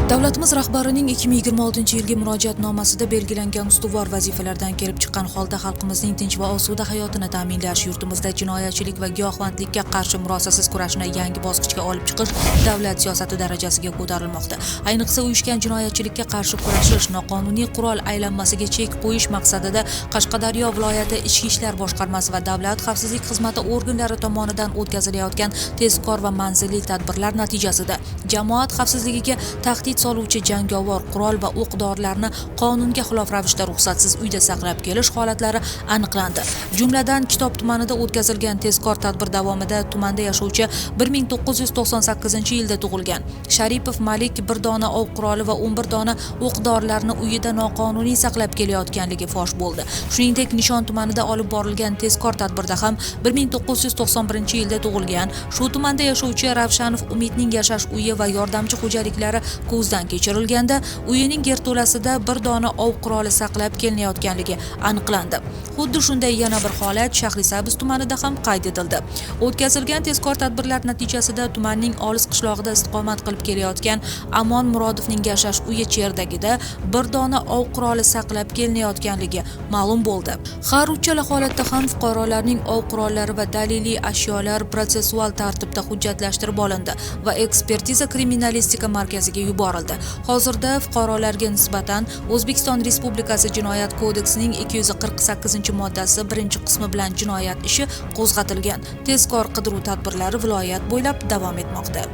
Davlatimiz rahbarining 2026-yilgi murojaatnomasida belgilangan ustuvor vazifalardan kelib chiqqan holda xalqimizning tinch va osuda hayotini ta'minlash, yurtimizda jinoyatchilik va giyohvandlikka qarshi murosasiz kurashni yangi bosqichga olib chiqish davlat siyosati darajasiga ko'tarilmoqda. Ayniqsa uyushgan jinoyatchilikka qarshi kurashish, noqonuniy qurol aylanmasiga chek qo'yish maqsadida Qashqadaryo viloyati Ichki ishlar boshqarmasi va Davlat xavfsizlik xizmati organlari tomonidan o'tkazilayotgan tezkor va manzilli tadbirlar natijasida jamoat xavfsizligiga tahdid soluvchi jangovar qurol va o'q-dorilarni qonunga xilof ravishda ruxsatsiz uyda saqlab kelish holatlari aniqlandi. Jumladan, Kitob tumanida o'tkazilgan tezkor tadbir davomida tumanda yashovchi 1998-yilda tug'ilgan Sharipov Malik bir dona ov quroli va 11 dona o'q-dorilarni uyida noqonuniy saqlab kelayotganligi fosh bo'ldi. Shuningdek, Nishon tumanida olib borilgan tezkor tadbirda ham 1991-yilda tug'ilgan shu tumanda yashovchi Ravshanov Umidning yashash uyi va yordamchi xo'jaliklari ko'zdan kechirilganda uyining yerto'lasida bir dona ov quroli saqlab kelinayotganligi aniqlandi. Xuddi shunday yana bir holat Shahrisabz tumanida ham qayd etildi. O'tkazilgan tezkor tadbirlar natijasida tumanning olis qishlog'ida istiqomat qilib kelayotgan Amon Murodovning yashash uyi cherdagida bir dona ov quroli saqlab kelinayotganligi ma'lum bo'ldi. Har uchala holatda ham fuqarolarning ov qurollari va daliliy ashyolar protsessual tartibda hujjatlashtirib olindi va ekspertiza kriminalistika markaziga yuborildi. Hozirda fuqarolarga nisbatan O'zbekiston Respublikasi Jinoyat kodeksining 248-moddasi 1-qismi bilan jinoyat ishi qo'zg'atilgan. Tezkor qidiruv tadbirlari viloyat bo'ylab davom etmoqda.